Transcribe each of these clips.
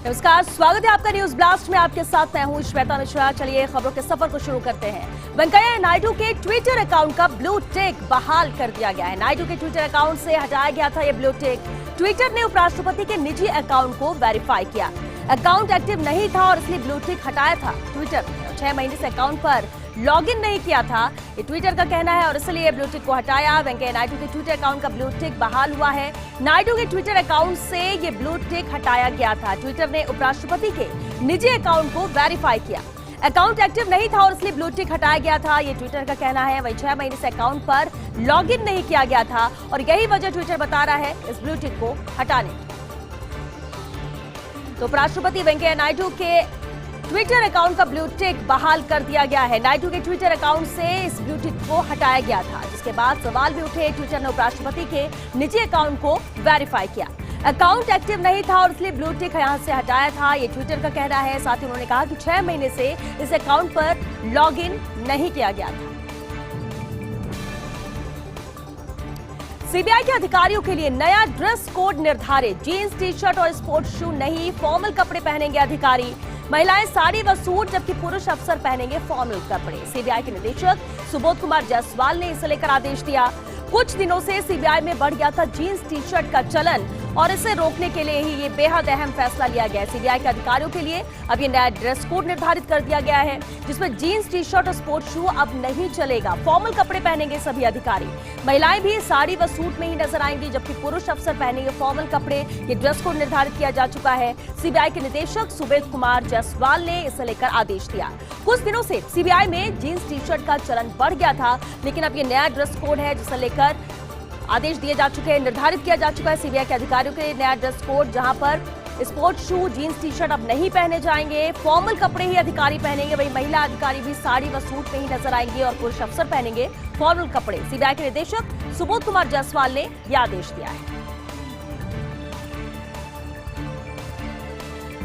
नमस्कार, स्वागत है आपका न्यूज ब्लास्ट में। आपके साथ मैं हूं श्वेता मिश्रा। चलिए खबरों के सफर को शुरू करते हैं। वेंकैया नायडू के ट्विटर अकाउंट का ब्लू टिक बहाल कर दिया गया है। नायडू के ट्विटर अकाउंट से हटाया गया था ये ब्लू टिक। ट्विटर ने उपराष्ट्रपति के निजी अकाउंट को वेरीफाई किया। अकाउंट एक्टिव नहीं था और इसलिए ब्लू टिक हटाया था। ट्विटर ने 6 महीने से अकाउंट पर लॉगिन नहीं किया था, ये ट्विटर का कहना है, और इसलिए ब्लू टिक को हटाया। वेंकैया नायडू के ट्विटर अकाउंट का ब्लू टिक बहाल हुआ है। नायडू के ट्विटर अकाउंट से ये ब्लू टिक हटाया गया था। ट्विटर ने उपराष्ट्रपति के निजी अकाउंट को वेरीफाई किया। अकाउंट एक्टिव नहीं था और इसलिए ब्लू टिक हटाया गया था, ये ट्विटर का कहना है। वही 6 महीने से अकाउंट पर लॉगिन नहीं किया गया था और यही वजह ट्विटर बता रहा है इस ब्लू टिक को हटाने की। तो उपराष्ट्रपति वेंकैया नायडू के ट्विटर अकाउंट का ब्लू टिक बहाल कर दिया गया है। नायडू के ट्विटर अकाउंट से इस ब्लू टिक को हटाया गया था, जिसके बाद सवाल भी उठे। ट्विटर ने उपराष्ट्रपति के निजी अकाउंट को वेरीफाई किया। अकाउंट एक्टिव नहीं था और इसलिए ब्लू टिक यहां से हटाया था, ये ट्विटर का कहना है। साथ ही उन्होंने कहा कि 6 महीने से इस अकाउंट पर लॉगिन नहीं किया गया था। सीबीआई के अधिकारियों के लिए नया ड्रेस कोड निर्धारित। जीन्स, टी शर्ट और स्पोर्ट्स शू नहीं, फॉर्मल कपड़े पहनेंगे अधिकारी। महिलाएं साड़ी व सूट, जबकि पुरुष अफसर पहनेंगे फॉर्मल कपड़े। सीबीआई के निदेशक सुबोध कुमार जायसवाल ने इसे लेकर आदेश दिया। कुछ दिनों से सीबीआई में बढ़ गया था जीन्स टी शर्ट का चलन और इसे रोकने के लिए ही ये बेहद अहम फैसला लिया गया है। सीबीआई के अधिकारियों के लिए अब ये नया ड्रेस कोड निर्धारित कर दिया गया है, जिसमें जीन्स, टी शर्ट और स्पोर्ट्स शू अब नहीं चलेगा। फॉर्मल कपड़े पहनेंगे सभी अधिकारी। महिलाएं भी साड़ी व सूट में ही नजर आएंगी, जबकि पुरुष अफसर पहनेंगे फॉर्मल कपड़े। ये ड्रेस कोड निर्धारित किया जा चुका है। सीबीआई के निदेशक सुबोध कुमार जायसवाल ने इसे लेकर आदेश दिया। कुछ दिनों से सीबीआई में जीन्स टी शर्ट का चलन बढ़ गया था, लेकिन अब ये नया ड्रेस कोड है, जिसे लेकर आदेश दिए जा चुके हैं, निर्धारित किया जा चुका है सीबीआई के अधिकारियों के लिए नया ड्रेस कोड, जहां पर sports shoe, jeans, T shirt अब नहीं पहने जाएंगे। फॉर्मल कपड़े ही अधिकारी पहनेंगे। वही महिला अधिकारी भी साड़ी व सूट में ही नजर आएंगे और पुरुष अफसर पहनेंगे फॉर्मल कपड़े। सीबीआई के निदेशक सुबोध कुमार जायसवाल ने यह आदेश दिया है।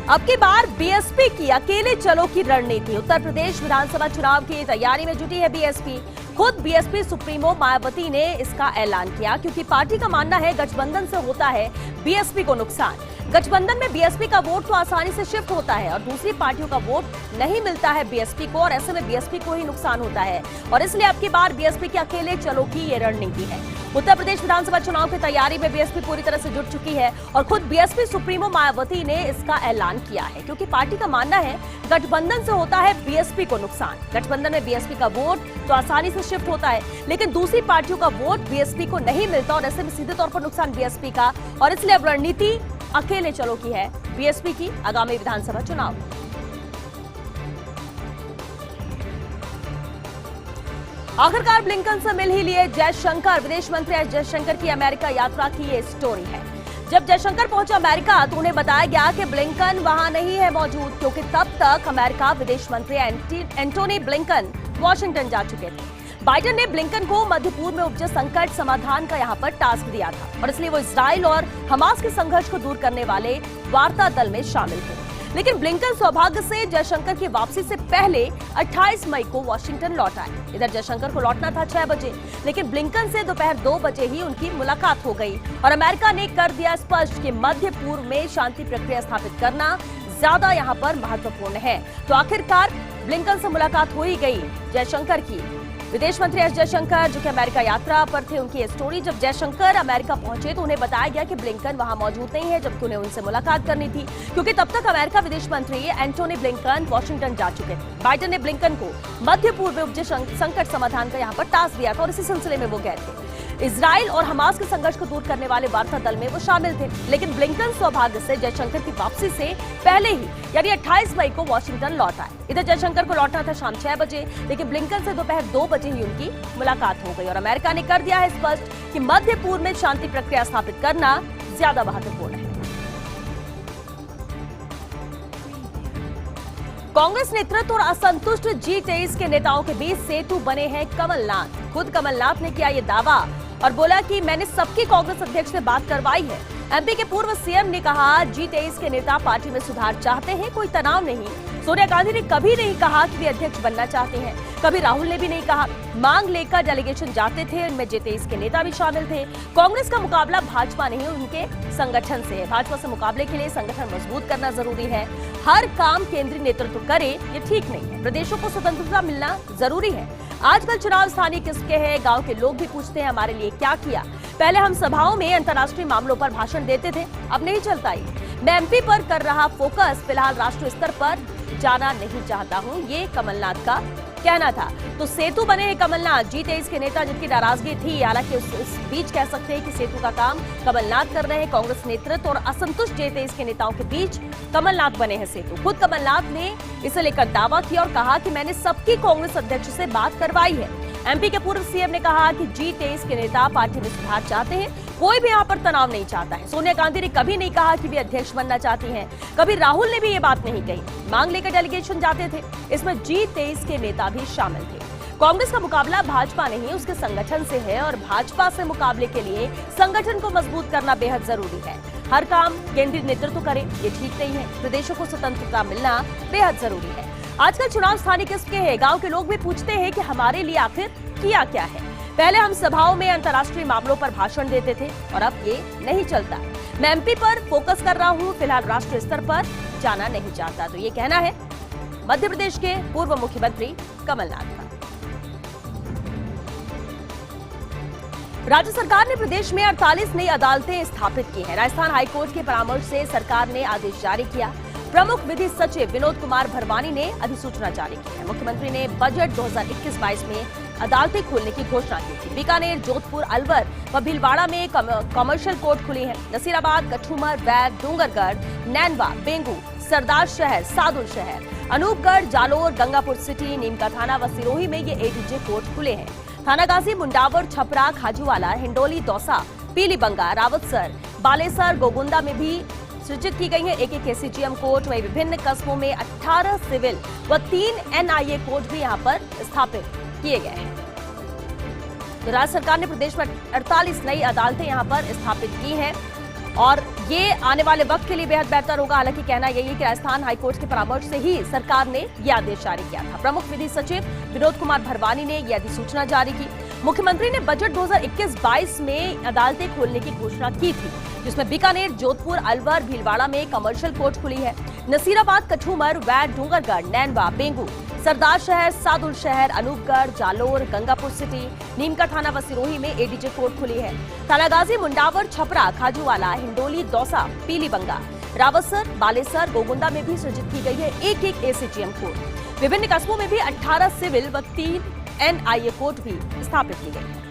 अब की बार बीएसपी की अकेले चलो की रणनीति। उत्तर प्रदेश विधानसभा चुनाव की तैयारी में जुटी है बीएसपी। खुद बीएसपी सुप्रीमो मायावती ने इसका ऐलान किया, क्योंकि पार्टी का मानना है गठबंधन से होता है बीएसपी को नुकसान। गठबंधन में बीएसपी का वोट तो आसानी से शिफ्ट होता है और दूसरी पार्टियों का वोट नहीं मिलता है बीएसपी को, और ऐसे में बीएसपी को ही नुकसान होता है। और इसलिए अब की बार बीएसपी के अकेले चलो की ये रणनीति है। उत्तर प्रदेश विधानसभा चुनाव की तैयारी में बीएसपी पूरी तरह से जुट चुकी है और खुद बीएसपी सुप्रीमो मायावती ने इसका ऐलान किया है, क्योंकि पार्टी का मानना है गठबंधन से होता है बीएसपी को नुकसान। गठबंधन में बीएसपी का वोट तो आसानी से शिफ्ट होता है, लेकिन दूसरी पार्टियों का वोट बीएसपी को नहीं मिलता और ऐसे में सीधे तौर पर नुकसान बीएसपी का। और इसलिए अब रणनीति अकेले चलो की है बीएसपी की आगामी विधानसभा चुनाव। आखिरकार ब्लिंकन से मिल ही लिए जयशंकर। विदेश मंत्री एस जयशंकर की अमेरिका यात्रा की ये स्टोरी है। जब जयशंकर पहुंचे अमेरिका तो उन्हें बताया गया कि ब्लिंकन वहां नहीं है मौजूद, क्योंकि तब तक अमेरिका विदेश मंत्री एंटोनी ब्लिंकन वॉशिंगटन जा चुके थे। बाइडेन ने ब्लिंकन को मध्य पूर्व में उपजे संकट समाधान का यहां पर टास्क दिया था और इसलिए वो इजराइल और हमास के संघर्ष को दूर करने वाले वार्ता दल में शामिल थे। लेकिन ब्लिंकन सौभाग्य से जयशंकर की वापसी से पहले 28 मई को वॉशिंगटन लौट आए। इधर जयशंकर को लौटना था 6 बजे, लेकिन ब्लिंकन से दोपहर 2 बजे ही उनकी मुलाकात हो गई और अमेरिका ने कर दिया स्पष्ट कि मध्य पूर्व में शांति प्रक्रिया स्थापित करना ज्यादा यहां पर महत्वपूर्ण है। तो आखिरकार ब्लिंकन से मुलाकात हो ही गई जयशंकर की। विदेश मंत्री एस जयशंकर जो कि अमेरिका यात्रा पर थे, उनकी स्टोरी। जब जयशंकर अमेरिका पहुंचे तो उन्हें बताया गया कि ब्लिंकन वहां मौजूद नहीं है, जबकि उन्हें उनसे मुलाकात करनी थी, क्योंकि तब तक अमेरिका विदेश मंत्री एंटोनी ब्लिंकन वॉशिंगटन जा चुके थे। बाइडेन ने ब्लिंकन को मध्य पूर्व में उपजे संकट समाधान का यहां पर टास्क दिया था और इसी सिलसिले में वो गए थे। इजराइल और हमास के संघर्ष को दूर करने वाले वार्ता दल में वो शामिल थे, लेकिन ब्लिंकन सौभाग्य से जयशंकर की वापसी से पहले ही यानी 28 मई को वॉशिंगटन लौट आए। इधर जयशंकर को लौटना था शाम 6 बजे, लेकिन ब्लिंकन से दोपहर 2 बजे ही उनकी मुलाकात हो गई और अमेरिका ने कर दिया है स्पष्ट कि मध्य पूर्व में शांति प्रक्रिया स्थापित करना ज्यादा महत्वपूर्ण है। कांग्रेस नेतृत्व और असंतुष्ट G23 के नेताओं के बीच सेतु बने हैं कमलनाथ। खुद कमलनाथ ने किया ये दावा और बोला कि मैंने सबकी कांग्रेस अध्यक्ष से बात करवाई है। एमपी के पूर्व सीएम ने कहा G23 के नेता पार्टी में सुधार चाहते हैं, कोई तनाव नहीं। सोनिया गांधी ने कभी नहीं कहा कि वे अध्यक्ष बनना चाहते हैं, कभी राहुल ने भी नहीं कहा। मांग लेकर डेलीगेशन जाते थे, इनमें J23 के नेता भी शामिल थे। कांग्रेस का मुकाबला भाजपा नहीं, उनके संगठन से है। भाजपा से मुकाबले के लिए संगठन मजबूत करना जरूरी है। हर काम केंद्रीय नेतृत्व करे, ये ठीक नहीं है। प्रदेशों को स्वतंत्रता मिलना जरूरी है। आजकल चुनाव स्थानीय किसके हैं, गांव के लोग भी पूछते हैं हमारे लिए क्या किया। पहले हम सभाओं में अंतर्राष्ट्रीय मामलों पर भाषण देते थे, अब नहीं चलता ये। मैं एमपी पर कर रहा फोकस, फिलहाल राष्ट्रीय स्तर पर जाना नहीं चाहता हूं, ये कमलनाथ का कहना था। तो सेतु बने हैं कमलनाथ, J23 के नेता जिनकी नाराजगी थी, हालांकि इस बीच कह सकते हैं कि सेतु का काम कमलनाथ कर रहे हैं। कांग्रेस नेतृत्व और असंतुष्ट J23 के नेताओं के बीच कमलनाथ बने हैं सेतु। खुद कमलनाथ ने इसे लेकर दावा किया और कहा कि मैंने सबकी कांग्रेस अध्यक्ष से बात करवाई है। एमपी के पूर्व सीएम ने कहा कि J23 के नेता पार्टी में सुधार चाहते हैं, कोई भी यहाँ पर तनाव नहीं चाहता है। सोनिया गांधी ने कभी नहीं कहा कि वे अध्यक्ष बनना चाहती हैं, कभी राहुल ने भी ये बात नहीं कही। मांग लेकर डेलीगेशन जाते थे, इसमें J23 के नेता भी शामिल थे। कांग्रेस का मुकाबला भाजपा नहीं, उसके संगठन से है और भाजपा से मुकाबले के लिए संगठन को मजबूत करना बेहद जरूरी है। हर काम केंद्रीय नेतृत्व करे, ये ठीक नहीं है। प्रदेशों को स्वतंत्रता मिलना बेहद जरूरी है। आजकल चुनाव स्थानीय किसके हैं, गांव के लोग भी पूछते हैं कि हमारे लिए आखिर किया क्या है। पहले हम सभाओं में अंतर्राष्ट्रीय मामलों पर भाषण देते थे और अब ये नहीं चलता। मैं एमपी पर फोकस कर रहा हूं, फिलहाल राष्ट्रीय स्तर पर जाना नहीं चाहता। तो ये कहना है मध्य प्रदेश के पूर्व मुख्यमंत्री कमलनाथ का। राज्य सरकार ने प्रदेश में 48 नई अदालतें स्थापित की हैं। राजस्थान हाईकोर्ट के परामर्श से सरकार ने आदेश जारी किया। प्रमुख विधि सचिव विनोद कुमार भरवानी ने अधिसूचना जारी की है। मुख्यमंत्री ने बजट 2021-22 में अदालतें खोलने की घोषणा की थी। बीकानेर, जोधपुर, अलवर व भीलवाड़ा में कमर्शियल कोर्ट खुली है। नसीराबाद, कठुमर, वैद, डूंगरगढ़, नैनवा, बेंगू, सरदार शहर, सादुल शहर, अनूपगढ़, जालोर, गंगापुर सिटी, नीमका थाना व सिरोही में ये ADJ कोर्ट खुले हैं। थानागाजी, मुंडावर, छपरा, खाजूवाला, हिंडोली, दौसा, पीलीबंगा, रावतसर, बालेसर, गोगुंदा में भी सृजित की गई है एक ACGM कोर्ट। वहीं विभिन्न कस्बों में 18 सिविल व 3 NIA कोर्ट भी यहाँ पर स्थापित किए गए हैं। तो राज्य सरकार ने प्रदेश में 48 नई अदालतें यहाँ पर स्थापित की हैं और ये आने वाले वक्त के लिए बेहद बेहतर होगा। हालांकि कहना यही है कि राजस्थान हाईकोर्ट के परामर्श से ही सरकार ने यह आदेश जारी किया था। प्रमुख विधि सचिव विनोद कुमार भरवानी ने यह अधिसूचना जारी की। मुख्यमंत्री ने बजट 2021-22 में अदालतें खोलने की घोषणा की थी, जिसमें बीकानेर, जोधपुर, अलवर, भीलवाड़ा में कमर्शियल कोर्ट खुली है। नसीराबाद, कठुमर, वैद, डूंगरगढ़, नैनवा, बेंगू, सरदार शहर, सादुल शहर, अनूपगढ़, जालोर, गंगापुर सिटी, नीमका थाना व सिरोही में ADJ कोर्ट खुली है। थानागाजी, मुंडावर, छपरा, खाजूवाला, हिंडोली, दौसा, पीलीबंगा, रावतसर, बालेसर, गोगुंदा में भी सृजित की गई है एक ACGM कोर्ट। विभिन्न कस्बों में भी 18 सिविल व 3 NIA कोर्ट भी स्थापित की गई है।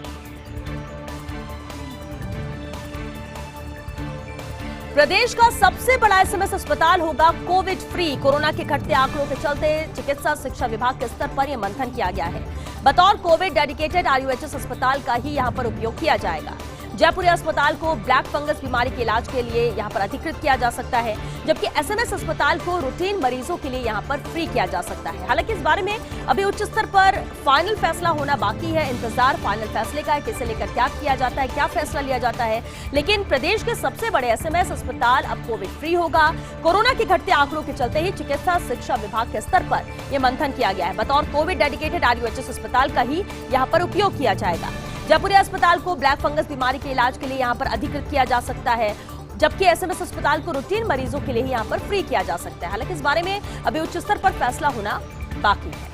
प्रदेश का सबसे बड़ा SMS अस्पताल होगा कोविड फ्री। कोरोना के घटते आंकड़ों के चलते चिकित्सा शिक्षा विभाग के स्तर पर यह मंथन किया गया है। बतौर कोविड डेडिकेटेड RUHS अस्पताल का ही यहां पर उपयोग किया जाएगा। जयपुर अस्पताल को ब्लैक फंगस बीमारी के इलाज के लिए यहां पर अधिकृत किया जा सकता है, जबकि SMS अस्पताल को रूटीन मरीजों के लिए यहां पर फ्री किया जा सकता है। हालांकि इस बारे में अभी उच्च स्तर पर फाइनल फैसला होना बाकी है। इंतजार फाइनल फैसले का है, किसे लेकर क्या किया जाता है, क्या फैसला लिया जाता है। लेकिन प्रदेश के सबसे बड़े SMS अस्पताल अब कोविड फ्री होगा। कोरोना के घटते आंकड़ों के चलते ही चिकित्सा शिक्षा विभाग के स्तर पर यह मंथन किया गया है। बतौर कोविड डेडिकेटेड RUHS अस्पताल का ही यहाँ पर उपयोग किया जाएगा। जयपुर अस्पताल को ब्लैक फंगस बीमारी के इलाज के लिए यहाँ पर अधिकृत किया जा सकता है, जबकि SMS अस्पताल को रूटीन मरीजों के लिए ही यहाँ पर फ्री किया जा सकता है। हालांकि इस बारे में अभी उच्च स्तर पर फैसला होना बाकी है।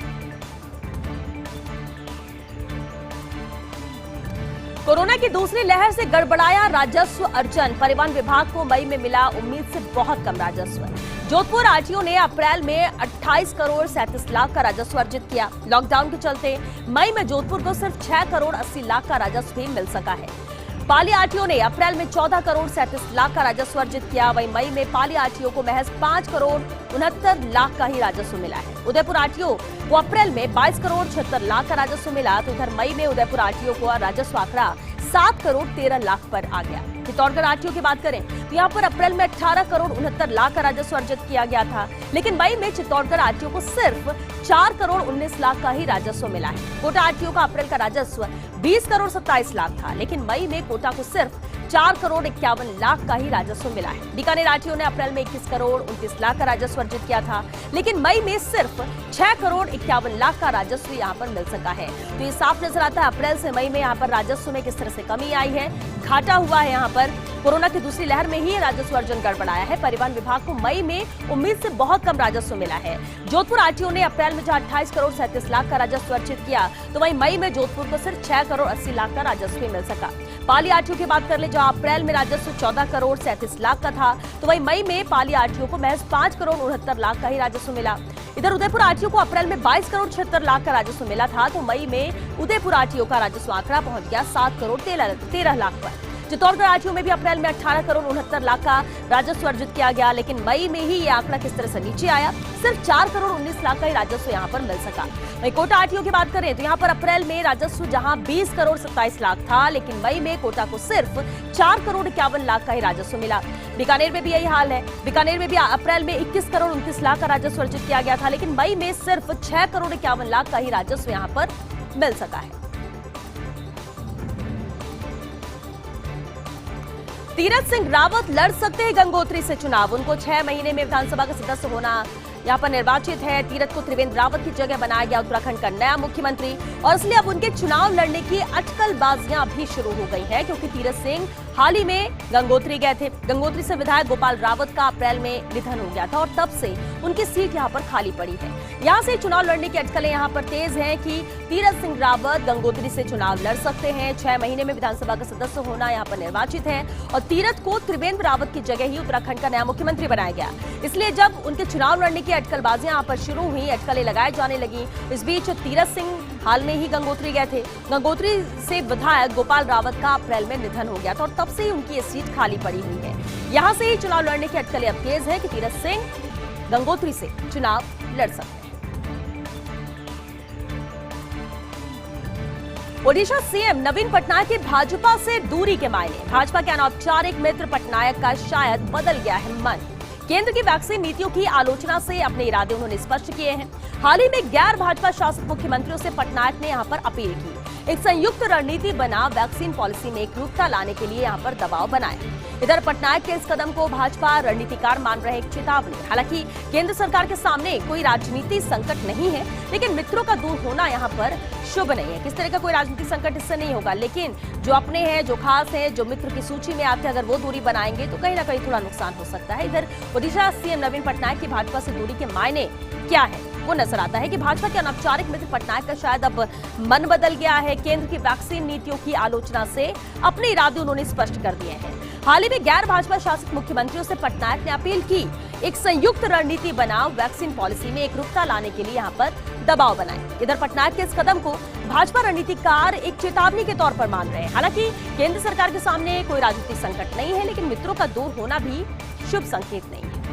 कोरोना की दूसरी लहर से गड़बड़ाया राजस्व अर्जन। परिवहन विभाग को मई में मिला उम्मीद से बहुत कम राजस्व। जोधपुर RTO ने अप्रैल में 28 करोड़ 37 लाख का राजस्व अर्जित किया। लॉकडाउन के चलते मई में जोधपुर को सिर्फ 6 करोड़ 80 लाख का राजस्व भी मिल सका है। पाली RTO ने अप्रैल में 14 करोड़ 37 लाख का राजस्व अर्जित किया। वहीं मई में पाली RTO को महज 5 करोड़ 69 लाख का ही राजस्व मिला है। उदयपुर RTO को अप्रैल में 22 करोड़ 76 लाख का राजस्व मिला, तो उधर मई में उदयपुर RTO को राजस्व आंकड़ा 7 करोड़ 13 लाख पर आ गया। चित्तौड़गढ़ RTO की बात करें, तो यहाँ पर अप्रैल में 18 करोड़ 69 लाख का राजस्व अर्जित किया गया था, लेकिन मई में चित्तौड़गढ़ आरटीओ को सिर्फ 4 करोड़ 19 लाख का ही राजस्व मिला है। कोटा आरटीओ का अप्रैल का राजस्व 20 करोड़ 27 लाख था, लेकिन मई में कोटा को सिर्फ 4 करोड़ 51 लाख का ही राजस्व मिला है। बीकानेर आरटीओ ने अप्रैल में 21 करोड़ 29 लाख का राजस्व अर्जित किया था, लेकिन मई में सिर्फ 6 करोड़ 51 लाख का राजस्व यहाँ पर मिल सका है। तो ये साफ नजर आता है अप्रैल से मई में यहाँ पर राजस्व में किस तरह से कमी आई है, घाटा हुआ है। यहाँ पर कोरोना की दूसरी लहर में ही राजस्व अर्जन गड़बड़ाया है। परिवहन विभाग को मई में उम्मीद से बहुत कम राजस्व मिला है। जोधपुर आरटीओ ने अप्रैल में जहां 28 करोड़ 37 लाख का राजस्व अर्जित किया, तो वहीं मई में जोधपुर को सिर्फ 6 करोड़ 80 लाख का राजस्व मिल सका। पाली आरटीओ की बात कर ले, जहां अप्रैल में राजस्व 14 करोड़ 37 लाख का था, तो वहीं मई में पाली आरटीओ को महज 5 करोड़ 69 लाख का ही राजस्व मिला। इधर उदयपुर आरटीओ को अप्रैल में 22 करोड़ 76 लाख का राजस्व मिला था, तो मई में उदयपुर आरटीओ का राजस्व आंकड़ा पहुंच गया 7 करोड़ 13 लाख पर। चित्तौड़गढ़ आरटीओ में भी अप्रैल में 18 करोड़ 69 लाख का राजस्व अर्जित किया गया, लेकिन मई में ही ये आंकड़ा किस तरह से नीचे आया, सिर्फ 4 करोड़ 19 लाख का ही राजस्व यहाँ पर मिल सका। वहीं कोटा आरटीओ की बात करें तो यहाँ पर अप्रैल में राजस्व जहां 20 करोड़ 27 लाख था, लेकिन मई में कोटा को सिर्फ 4 करोड़ 51 लाख का ही राजस्व मिला। बीकानेर में भी यही हाल है। बीकानेर में भी अप्रैल में 21 करोड़ 29 लाख का राजस्व अर्जित किया गया था, लेकिन मई में सिर्फ 6 करोड़ 51 लाख का ही राजस्व यहाँ पर मिल सका है। तीरथ सिंह रावत लड़ सकते हैं गंगोत्री से चुनाव। उनको 6 महीने में विधानसभा का सदस्य होना यहाँ पर निर्वाचित है। तीरथ को त्रिवेंद्र रावत की जगह बनाया गया उत्तराखंड का नया मुख्यमंत्री, और इसलिए अब उनके चुनाव लड़ने की अटकलबाजियां भी शुरू हो गई है, क्योंकि तीरथ सिंह हाल ही में गंगोत्री गए थे। गंगोत्री से विधायक गोपाल रावत का अप्रैल में निधन हो गया था और तब से उनकी सीट यहाँ पर खाली पड़ी है। यहाँ से चुनाव लड़ने की अटकलें यहाँ पर तेज हैं कि तीरथ सिंह रावत गंगोत्री से चुनाव लड़ सकते हैं। 6 महीने में विधानसभा का सदस्य होना यहाँ पर निर्वाचित है, और तीरथ को त्रिवेंद्र रावत की जगह ही उत्तराखंड का नया मुख्यमंत्री बनाया गया। इसलिए जब उनके चुनाव लड़ने की अटकलबाजियां यहाँ पर शुरू हुई, अटकलें लगाए जाने लगी। इस बीच तीरथ सिंह हाल में ही गंगोत्री गए थे। गंगोत्री से विधायक गोपाल रावत का अप्रैल में निधन हो गया था और तब से ही उनकी ये सीट खाली पड़ी हुई है। यहाँ से ही चुनाव लड़ने की अटकलें अब तेज है कि तीरथ सिंह गंगोत्री से चुनाव लड़ सकते हैं। ओडिशा सीएम नवीन पटनायक की भाजपा से दूरी के मायने। भाजपा के अनौपचारिक मित्र पटनायक का शायद बदल गया है मन। केंद्र की वैक्सीन नीतियों की आलोचना से अपने इरादे उन्होंने स्पष्ट किए हैं। हाल ही में गैर भाजपा शासित मुख्यमंत्रियों से पटनायक ने यहां पर अपील की, एक संयुक्त रणनीति बना वैक्सीन पॉलिसी में एकरूपता लाने के लिए यहां पर दबाव बनाए। इधर पटनायक के इस कदम को भाजपा रणनीतिकार मान रहे एक चेतावनी। हालांकि केंद्र सरकार के सामने कोई राजनीतिक संकट नहीं है, लेकिन मित्रों का दूर होना यहाँ पर शुभ नहीं है। किस तरह का कोई राजनीतिक संकट इससे नहीं होगा, लेकिन जो अपने हैं, जो खास हैं, जो मित्र की सूची में आते हैं, अगर वो दूरी बनाएंगे तो कहीं ना कहीं थोड़ा नुकसान हो सकता है। इधर ओडिशा सीएम नवीन पटनायक की भाजपा से दूरी के मायने क्या है, वो नजर आता है कि भाजपा के अनौपचारिक मित्र पटनायक का शायद अब मन बदल गया है। केंद्र की वैक्सीन नीतियों की आलोचना से अपने इरादे उन्होंने स्पष्ट कर दिए हैं। हाल ही में गैर भाजपा शासित मुख्यमंत्रियों से पटनायक ने अपील की, एक संयुक्त रणनीति बनाओ, वैक्सीन पॉलिसी में एकरूपता लाने के लिए यहाँ पर दबाव बनाए। इधर पटनायक के इस कदम को भाजपा रणनीतिकार एक चेतावनी के तौर पर मान रहे हैं। हालांकि केंद्र सरकार के सामने कोई राजनीतिक संकट नहीं है, लेकिन मित्रों का दूर होना भी शुभ संकेत नहीं है।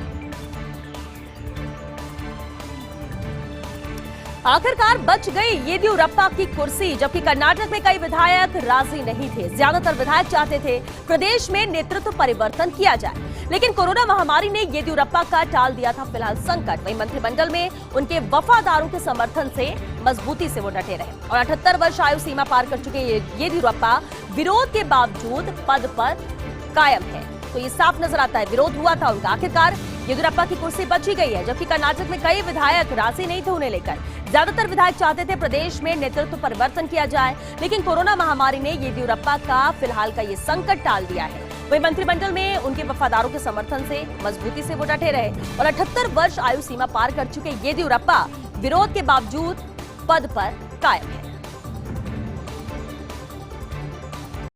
आखिरकार बच गई येदियुरप्पा की कुर्सी, जबकि कर्नाटक में कई विधायक राजी नहीं थे। ज्यादातर विधायक चाहते थे प्रदेश में नेतृत्व परिवर्तन किया जाए, लेकिन कोरोना महामारी ने येदियुरप्पा का टाल दिया था फिलहाल संकट। वहीं मंत्रिमंडल में उनके वफादारों के समर्थन से मजबूती से वो डटे रहे और 78 वर्ष आयु सीमा पार कर चुके येदियुरप्पा विरोध के बावजूद पद पर कायम है। तो ये साफ नजर आता है, विरोध हुआ था उनका, आखिरकार येदियुरप्पा की कुर्सी बची गई है। जबकि कर्नाटक में कई विधायक राजी नहीं थे उन्हें लेकर। ज्यादातर विधायक चाहते थे प्रदेश में नेतृत्व परिवर्तन किया जाए, लेकिन कोरोना महामारी ने येदियुरप्पा का फिलहाल का ये संकट टाल दिया है। वही मंत्रिमंडल में उनके वफादारों के समर्थन से मजबूती से वो डटे रहे और 78 वर्ष आयु सीमा पार कर चुके येदियुरप्पा विरोध के बावजूद पद पर कायम है।